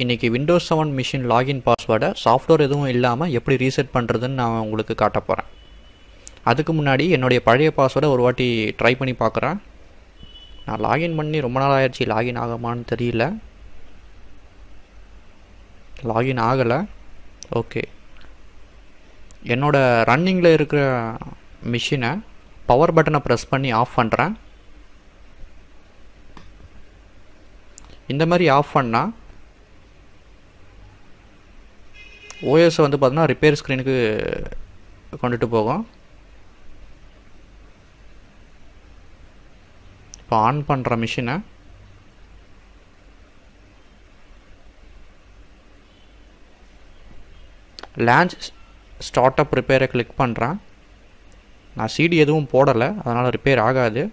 இன்றைக்கி Windows 7 machine login பாஸ்வேர்டை software எதுவும் இல்லாமல் எப்படி ரீசெட் பண்ணுறதுன்னு நான் உங்களுக்கு காட்ட போகிறேன். அதுக்கு முன்னாடி என்னுடைய பழைய பாஸ்வேர்டை ஒரு வாட்டி ட்ரை பண்ணி பார்க்குறேன். நான் லாகின் பண்ணி ரொம்ப நாள் ஆயிடுச்சு, லாகின் ஆகுமான்னு தெரியல. லாகின் ஆகலை. ஓகே, என்னோடய ரன்னிங்கில் இருக்கிற மிஷினை பவர் பட்டனை ப்ரெஸ் பண்ணி ஆஃப் பண்ணுறேன். இந்த மாதிரி ஆஃப் பண்ணால் ஓஎஸை வந்து பார்த்தீங்கன்னா ரிப்பேர் ஸ்க்ரீனுக்கு கொண்டுட்டு போகும். இப்போ ஆன் பண்ணுற மிஷினை லான்ச் ஸ்டார்ட் அப் ரிப்பேரை கிளிக் பண்ணுறேன். நான் சிடி எதுவும் போடலை, அதனால் ரிப்பேர் ஆகாது.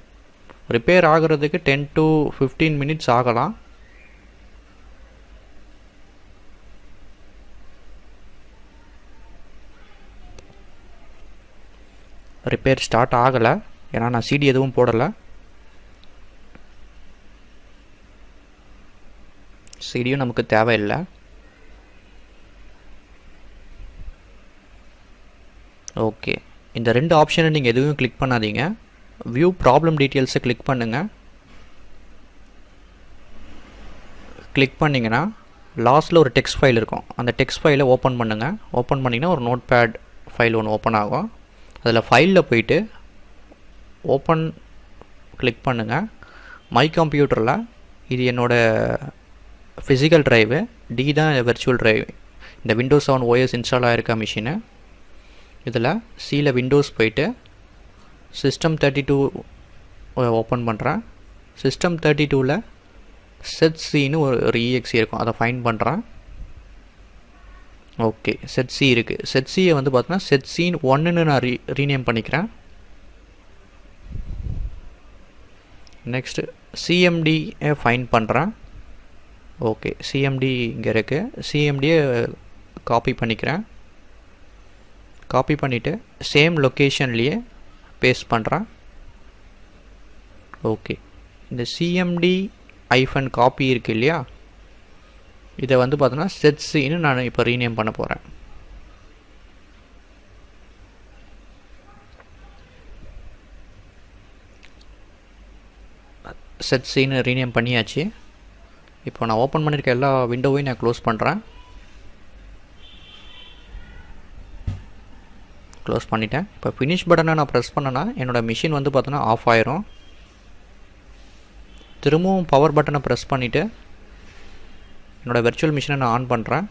ரிப்பேர் ஆகிறதுக்கு 10 to 15 minutes ஆகலாம். ரிப்பேர் ஸ்டார்ட் ஆகலை, ஏன்னா நான் சிடி எதுவும் போடலை. சிடியும் நமக்கு தேவையில்லை. ஓகே, இந்த ரெண்டு ஆப்ஷனை நீங்கள் எதுவும் கிளிக் பண்ணாதீங்க. வியூ ப்ராப்ளம் டீட்டெயில்ஸை கிளிக் பண்ணுங்கள். கிளிக் பண்ணிங்கன்னா லாஸ்ட்டில் ஒரு டெக்ஸ்ட் ஃபைல் இருக்கும். அந்த டெக்ஸ்ட் ஃபைலை ஓப்பன் பண்ணுங்கள். ஓப்பன் பண்ணிங்கன்னா ஒரு நோட் பேட் ஃபைல் ஒன்று ஓப்பன் ஆகும். அதில் ஃபைலில் போயிட்டு ஓப்பன் கிளிக் பண்ணுங்கள். மை கம்ப்யூட்டரில் இது என்னோடய ஃபிசிக்கல் ட்ரைவு, டி தான் வெர்ச்சுவல் ட்ரைவ். இந்த விண்டோஸ் 7 ஓஎஸ் இன்ஸ்டால் ஆகிருக்க மிஷினு. இதில் சியில் விண்டோஸ் போயிட்டு சிஸ்டம் 32 ஓப்பன் பண்ணுறேன். சிஸ்டம் 32ல் செட்சின்னு ஒரு இஎக்ஸி இருக்கும், அதை ஃபைண்ட் பண்ணுறேன். ஓகே, செட்சி இருக்குது. செட்சியை வந்து பார்த்தீங்கன்னா செட்சின் 1ன்னு நான் ரீநேம் பண்ணிக்கிறேன். நெக்ஸ்ட்டு சிஎம்டியை ஃபைண்ட் பண்ணுறேன். ஓகே, சிஎம்டி இங்கே இருக்குது. சிஎம்டியை காப்பி பண்ணிக்கிறேன். காப்பி பண்ணிவிட்டு சேம் லொக்கேஷன்லேயே பேஸ்ட் பண்ணுறேன். ஓகே, இந்த சிஎம்டி ஐஃபன் காப்பி இருக்குது இல்லையா, இதை வந்து பார்த்தோன்னா செட்சின்னு நான் இப்போ ரீநேம் பண்ண போகிறேன். செட்சின்னு ரீநேம் பண்ணியாச்சு. இப்போ நான் ஓப்பன் பண்ணியிருக்க எல்லா விண்டோவையும் நான் க்ளோஸ் பண்ணுறேன். க்ளோஸ் பண்ணிட்டேன். இப்போ ஃபினிஷ் பட்டனை நான் ப்ரெஸ் பண்ணேன்னா என்னோடய மிஷின் வந்து பார்த்தோன்னா ஆஃப் ஆயிரும். திரும்பவும் பவர் பட்டனை ப்ரெஸ் பண்ணிவிட்டு என்னோடய வெர்ச்சுவல் மிஷினை நான் ஆன் பண்ணுறேன்.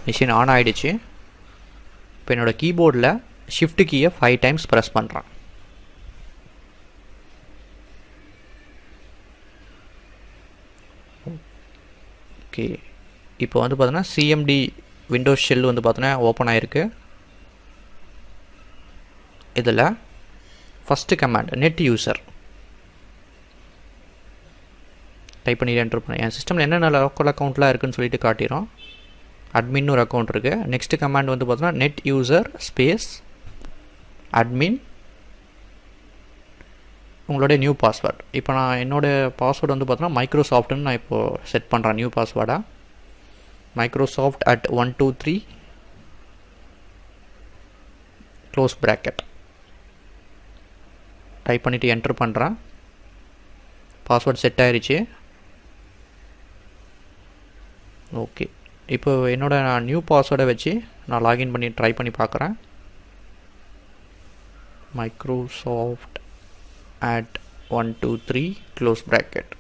மிஷின் ஆன் ஆகிடுச்சு. இப்போ என்னோடய கீபோர்டில் ஷிஃப்ட் கீயை 5 times ப்ரெஸ் பண்ணுறேன். ஓகே, இப்போ வந்து பார்த்தோன்னா சிஎம்டி விண்டோஸ் ஷெல் வந்து பார்த்தோன்னா ஓப்பன் ஆகிருக்கு. இதில் first command net user type பண்ணி என்ட்ரு பண்ணேன். என் சிஸ்டமில் என்னென்ன லோக்கல் அக்கௌண்ட்லாம் இருக்குதுன்னு சொல்லிட்டு காட்டிடும். அட்மின்னு ஒரு அக்கௌண்ட் இருக்குது. நெக்ஸ்ட்டு கமாண்ட் வந்து பார்த்தோன்னா நெட் யூசர் ஸ்பேஸ் அட்மின் உங்களுடைய நியூ பாஸ்வேர்ட். இப்போ நான் என்னோடய பாஸ்வேர்டு வந்து பார்த்தோன்னா மைக்ரோசாஃப்ட்னு நான் இப்போது செட் பண்ணுறேன். நியூ பாஸ்வேர்டாக மைக்ரோசாஃப்ட் @123 க்ளோஸ் ப்ராக்கெட் டைப் பண்ணிவிட்டு என்ட்ரு பண்ணுறேன். பாஸ்வேர்ட் செட் ஆகிடுச்சு. ஓகே, இப்போ என்னோடய நியூ பாஸ்வேர்டை வச்சு நான் லாகின் பண்ணி ட்ரை பண்ணி பார்க்குறேன். Microsoft @123 close bracket.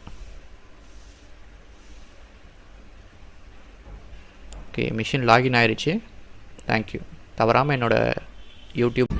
Okay, machine login ஆயிடுச்சு. தேங்க்யூ. தவறாமல் என்னோடய யூடியூப்